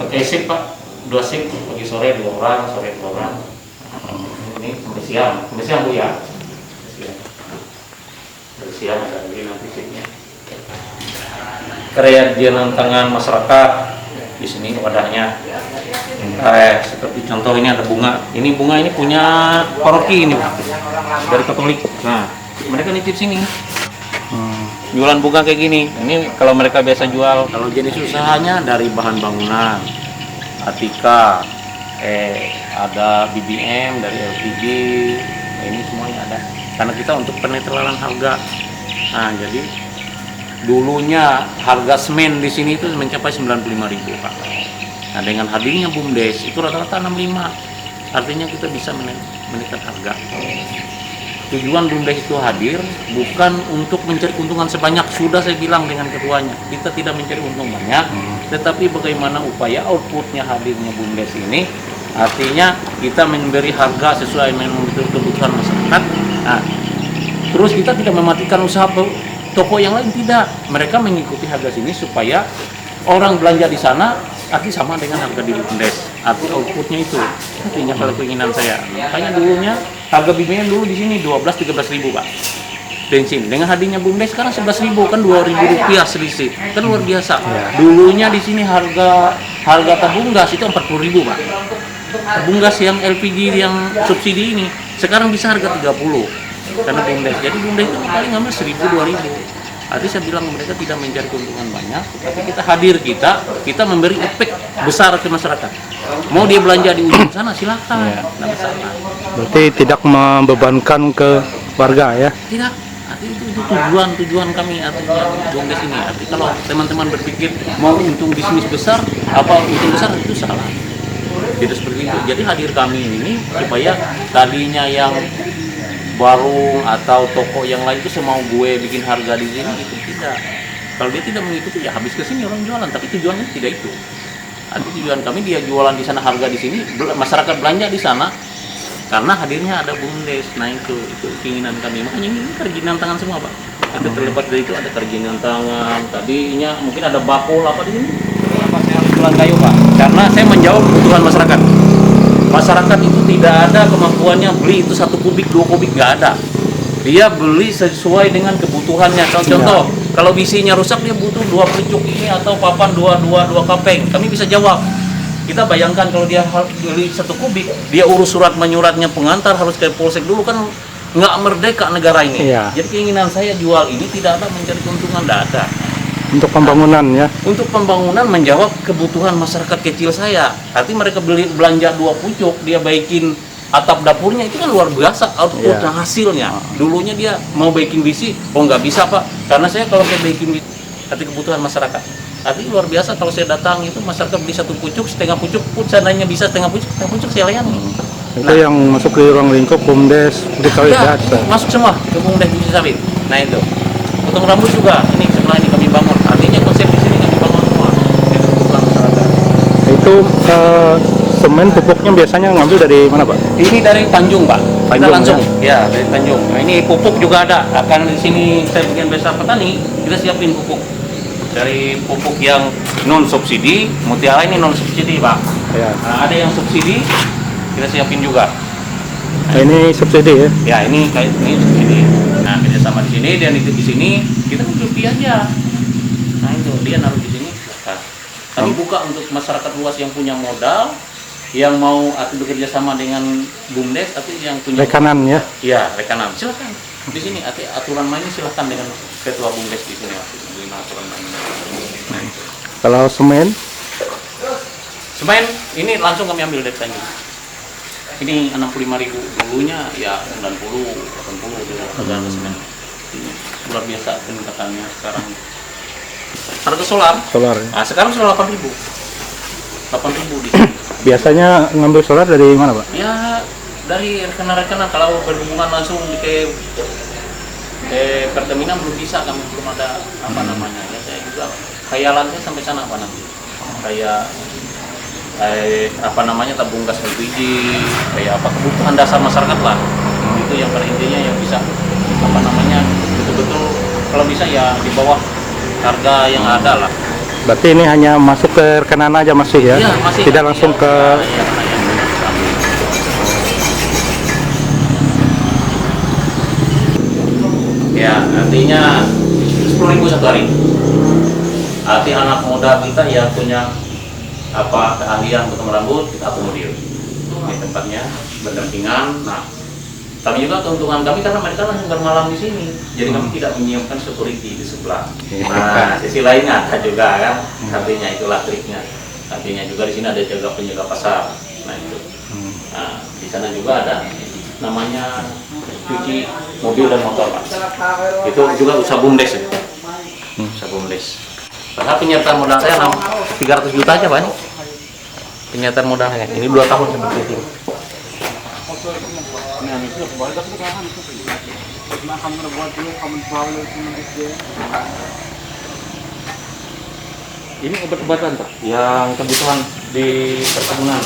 pakai shift Pak, 2 shift, pagi sore 2 orang, sore 2 orang. Ini sampai siang Bu ya. Dari siang ada lagi nanti shiftnya. Kerajinan tangan masyarakat di sini wadahnya. Seperti contoh ini ada bunga. Ini bunga ini punya paroki ini Pak, dari Katolik. Nah, mereka nitip sini. Jualan bunga kayak gini. Ini kalau mereka biasa jual. Kalau jenis usahanya dari bahan bangunan, Atika, ada BBM dari LPG. Nah, ini semuanya ada. Karena kita untuk penetralan harga. Nah, jadi dulunya harga semen di sini itu mencapai 95.000 Pak. Nah, dengan hadirnya BUMDes itu rata-rata 65. Artinya kita bisa menekan harga. Tujuan BUMDes itu hadir bukan untuk mencari keuntungan sebanyak, sudah saya bilang dengan ketuanya. Kita tidak mencari untung banyak, tetapi bagaimana upaya outputnya hadirnya BUMDes ini, artinya kita memberi harga sesuai dengan kebutuhan masyarakat. Nah, terus kita tidak mematikan usaha toko yang lain, tidak. Mereka mengikuti harga sini supaya orang belanja di sana artinya sama dengan harga di BUMDes. Arti outputnya itu. Artinya kalau keinginan saya. Makanya dulunya harga BBM dulu di sini 12-13.000 Pak. Bensin. Dengan hadirnya BUMDes sekarang 11.000, kan 2.000 rupiah selisih. Kan luar biasa. Dulunya di sini harga tabung gas itu 40.000 Pak. Tabung gas yang LPG yang subsidi ini sekarang bisa harga 30. Karena BUMDes. Jadi BUMDes itu paling ngambil 1.000-2.000. Artinya saya bilang mereka tidak mencari keuntungan banyak, tapi kita hadir, kita memberi efek besar ke masyarakat. Mau dia belanja di ujung sana silakan, tidak masalah. Berarti tidak membebankan ke warga ya? Tidak, artinya itu tujuan kami artinya BUMDes ini. Artinya kalau teman-teman berpikir mau untung bisnis besar, untung besar itu salah. Tidak seperti itu. Jadi hadir kami ini supaya tadinya yang warung atau toko yang lain itu semau gue bikin harga di sini, itu tidak. Kalau dia tidak mengikuti ya habis ke sini orang jualan, tapi tujuannya tidak itu. Artinya tujuan kami dia jualan di sana, harga di sini, masyarakat belanja di sana karena hadirnya ada BUMDes. Nah itu keinginan kami. Makanya ini kerajinan tangan semua Pak. Itu terlepas dari itu ada kerajinan tangan. Tadinya mungkin ada bakul apa di sini. Apa saya harus jualan kayu Pak? Karena saya menjawab kebutuhan masyarakat. Masyarakat itu tidak ada kemampuannya beli itu 1 kubik, 2 kubik, nggak ada. Dia beli sesuai dengan kebutuhannya. Contoh, kalau bisinya rusak dia butuh 2 pucuk ini atau papan 2 kapeng. Kami bisa jawab. Kita bayangkan kalau dia beli 1 kubik, dia urus surat menyuratnya pengantar harus ke polsek dulu, kan nggak merdeka negara ini. Jadi keinginan saya jual ini tidak ada mencari keuntungan, tidak ada. Untuk pembangunan ya? Untuk pembangunan menjawab kebutuhan masyarakat kecil saya. Artinya mereka belanja 2 pucuk, dia baikin atap dapurnya, itu kan luar biasa outputnya, hasilnya. Dulunya dia mau baikin bisi, nggak bisa Pak. Karena saya kalau saya baikin bisi, arti kebutuhan masyarakat. Artinya luar biasa kalau saya datang itu masyarakat beli 1 pucuk, setengah pucuk, seandainya bisa setengah pucuk saya layani. Itu yang masuk ke ruang lingkup BUMDes Bukit Sawit ya? Masuk semua ke BUMDes Bukit Sawit. Nah itu. Potong rambut juga, ini sebelah ini kami bangun. Artinya konsep di sini kami bangun semua. Itu kebutuhan masyarakat. Itu semen pupuknya biasanya ngambil dari mana Pak? Ini dari Tanjung Pak. Kita langsung ya? Dari Tanjung. Nah, ini pupuk juga ada. Karena di sini saya bagian besar petani, kita siapin pupuk. Dari pupuk yang non subsidi, Mutiara ini non subsidi Pak. Nah, ada yang subsidi, kita siapin juga. Nah, ini subsidi ya? Ya, ini subsidi. Nah, kerjasama di sini, dia nitip di sini, kita nutupi aja. Nah itu, dia naruh di sini. Kami buka untuk masyarakat luas yang punya modal, yang mau bekerja sama dengan BUMDes, atau yang punya rekanan ya? Iya, rekanan. Silakan di sini. Aturan mainnya silakan dengan ketua BUMDes di sini. Aturan mainnya. Nah, kalau semen ini langsung kami ambil dari Tanjung. Ini 65.000, dulunya ya 90, 80 harga semen. Luar biasa peningkatannya sekarang. Harga solar ya? Nah, sekarang sudah 8.000 di sini. Biasanya ngambil solar dari mana Pak? Ya dari rekan-rekan, kalau berhubungan langsung ke Pertamina belum bisa, kami belum ada ya saya juga khayalan saya sampai sana nanti kayak tabung gas LPG, kayak kebutuhan dasar masyarakat lah. Itu yang pada intinya yang bisa betul-betul kalau bisa ya di bawah harga yang ada lah. Berarti ini hanya masuk ke Rekenan aja masih ya? Iya, masih. Tidak langsung ke... Ya, artinya 10.000 satu hari. Arti anak muda kita yang punya keahlian potong rambut kita akomodir di tempatnya berdampingan. Nah, kami juga keuntungan kami karena mereka langsung bermalam di sini, jadi kami tidak menyiapkan security di sebelah. Nah, sisi lainnya ada juga kan, artinya itulah triknya. Artinya juga di sini ada penjaga pasar. Nah itu. Nah, di sana juga ada namanya cuci mobil dan motor, Pak. Itu juga usaha BUMDes ya. Usaha BUMDes. Padahal penyertaan modal saya 300 juta aja, Pak. Penyertaan modalnya. Ini 2 tahun seperti itu. Ini obat-obatan, Pak, yang kebutuhan di perkebunan.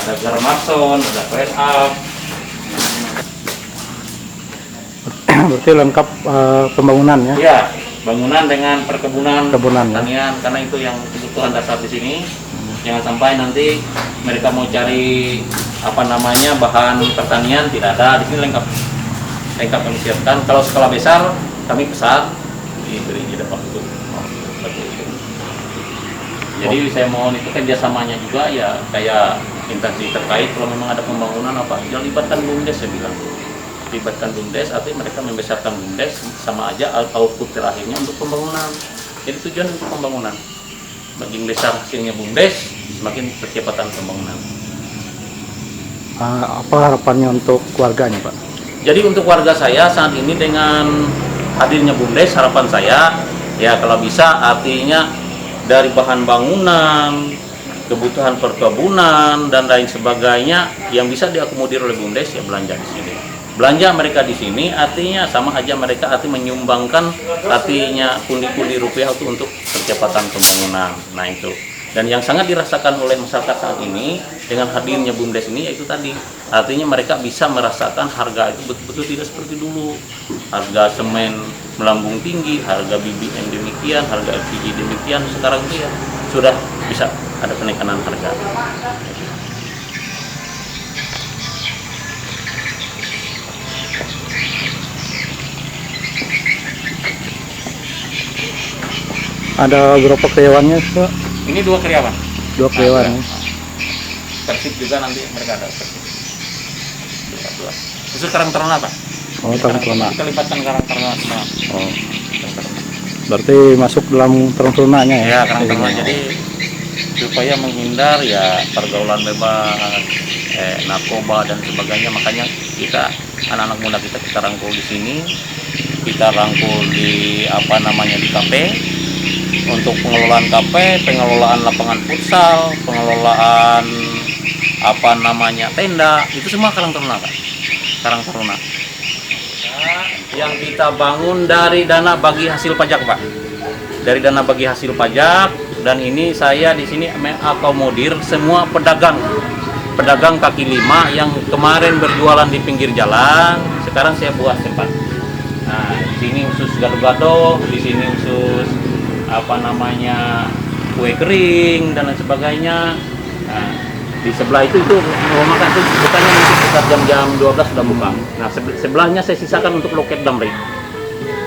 Ada Garmaxon, ada Red Up. Berarti lengkap pembangunan ya? Iya, bangunan dengan perkebunan, Kebunan, ya. pertanian, karena itu yang kebutuhan dasar di sini. Jangan sampai nanti mereka mau cari bahan pertanian tidak ada. Di sini lengkap kami siapkan. Kalau skala besar kami pesan diberi di depan itu. Jadi saya mohon itu kerjasamanya juga ya, kayak instansi terkait kalau memang ada pembangunan ya libatkan BUMDes, saya bilang. Libatkan BUMDes, artinya mereka membesarkan BUMDes, sama aja output terakhirnya untuk pembangunan. Jadi tujuan untuk pembangunan. Makin besar hasilnya BUMDes, semakin percepatan pembangunan. Apa harapannya untuk keluarganya, Pak? Jadi untuk warga saya saat ini dengan hadirnya BUMDes, harapan saya ya kalau bisa artinya dari bahan bangunan, kebutuhan perkebunan dan lain sebagainya yang bisa diakomodir oleh BUMDes ya belanja di sini. Belanja mereka di sini artinya sama aja mereka menyumbangkan artinya pundi-pundi rupiah untuk percepatan pembangunan. Nah itu. Dan yang sangat dirasakan oleh masyarakat saat ini dengan hadirnya BUMDes ini yaitu tadi artinya mereka bisa merasakan harga itu betul-betul tidak seperti dulu. Harga semen melambung tinggi, harga BBM demikian, harga LPG demikian, sekarang itu ya sudah bisa ada penekanan harga. Ada berapa karyawannya, Pak? Ini 2 karyawan. 2 karyawan. Persib juga nanti mereka ada persib. Khusus Karang Taruna, Pak. Oh, Karang Taruna. Kita libatkan Karang Taruna semua. Oh. Berarti masuk dalam Karang Tarunanya ya? Ya, Karang Taruna. Jadi supaya menghindar ya pergaulan bebas, narkoba dan sebagainya. Makanya kita anak-anak muda kita rangkul di sini. Kita rangkul di di kafe. Untuk pengelolaan kafe, pengelolaan lapangan futsal, pengelolaan tenda, itu semua Karang Taruna, Pak. Karang Taruna. Yang kita bangun dari dana bagi hasil pajak, Pak. Dari dana bagi hasil pajak, dan ini saya di sini mengakomodir semua pedagang kaki lima yang kemarin berjualan di pinggir jalan, sekarang saya buat tempat. Nah, di sini khusus gado-gado, di sini khusus kue kering dan lain sebagainya. Nah, di sebelah itu rumah makan itu bukannya nanti sekitar jam 12 sudah buka. Nah, sebelahnya saya sisakan untuk loket damri.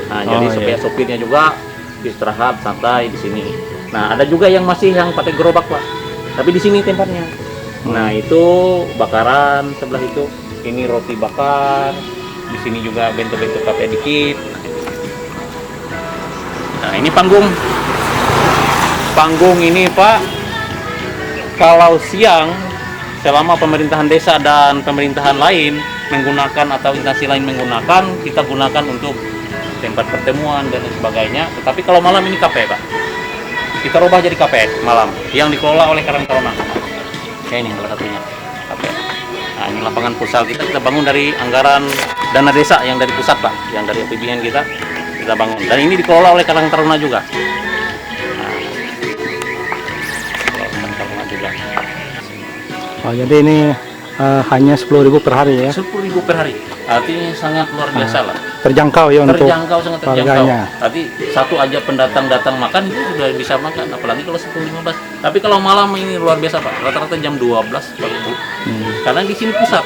Nah, jadi supaya sopirnya juga istirahat santai di sini. Nah, ada juga yang pakai gerobak, Pak. Tapi di sini tempatnya. Nah, itu bakaran sebelah itu. Ini roti bakar. Di sini juga bento-bento kafe dikit. Nah, ini panggung ini, Pak, kalau siang selama pemerintahan desa dan pemerintahan lain menggunakan atau instansi lain menggunakan, kita gunakan untuk tempat pertemuan dan sebagainya. Tetapi kalau malam ini kafe, Pak, kita rubah jadi kafe malam yang dikelola oleh Karang Taruna. Ya, ini salah satunya kafe. Nah, ini lapangan futsal kita bangun dari anggaran dana desa yang dari pusat, Pak, yang dari APBN kita bangun, dan ini dikelola oleh Karang Taruna juga. Oh, jadi ini hanya 10.000 per hari ya. 10.000 per hari. Artinya sangat luar biasa lah. Terjangkau ya untuk Terjangkau, sangat terjangkau. warganya. Tadi satu aja pendatang datang makan itu sudah bisa makan, apalagi kalau 10-15. Tapi kalau malam ini luar biasa Pak. Rata-rata jam 12 pagi. Karena di sini pusat.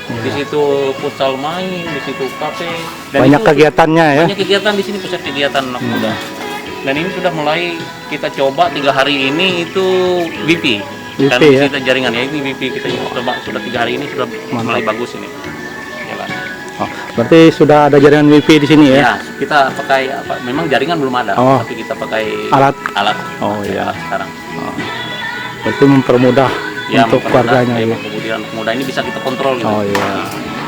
Di situ futsal main, di situ kafe. Dan Banyak itu kegiatannya ya. banyak kegiatan di sini, pusat kegiatan anak muda. Dan ini sudah mulai kita coba 3 hari ini itu WiFi. WiFi Karena ya? kita jaringan ya, ini WiFi kita coba sudah 3 hari ini sudah mulai bagus ini. Jalan. Oh, berarti sudah ada jaringan WiFi di sini ya? Ya, kita pakai apa? Memang jaringan belum ada, Oh. tapi kita pakai Alat. Oh, Pakai iya. alat sekarang. Berarti mempermudah untuk warganya ya. Kemudian anak muda ini bisa kita kontrol gitu. Oh iya.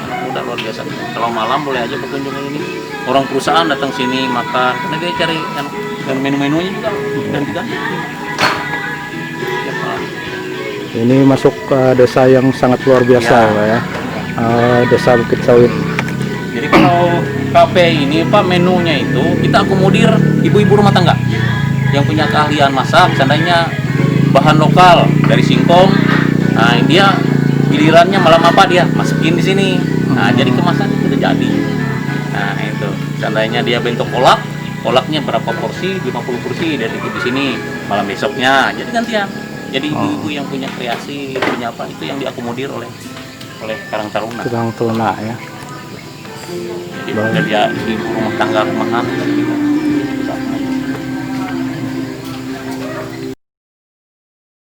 Anak muda luar biasa. Kalau malam boleh aja berkunjung ke ini. Orang perusahaan datang sini makan, karena dia cari dan menu-menunya juga ganti-ganti. Tiap malam. Ini masuk ke desa yang sangat luar biasa Ya. Pak ya. Desa Bukit Sawit. Jadi kalau kafe ini Pak, menunya itu kita akomodir ibu-ibu rumah tangga yang punya keahlian masak, seandainya bahan lokal dari singkong. Nah, dia gilirannya malam apa dia masukin di sini. Nah, jadi kemasan itu udah jadi. Nah, itu. Seandainya dia bentuk kolaknya berapa porsi? 50 porsi dari di sini. Malam besoknya jadi gantian. Jadi ibu-ibu yang punya kreasi, punya apa itu yang diakomodir oleh Karang Taruna. Tukang ternak ya. Jadi dia ibu rumah tangga rumahan.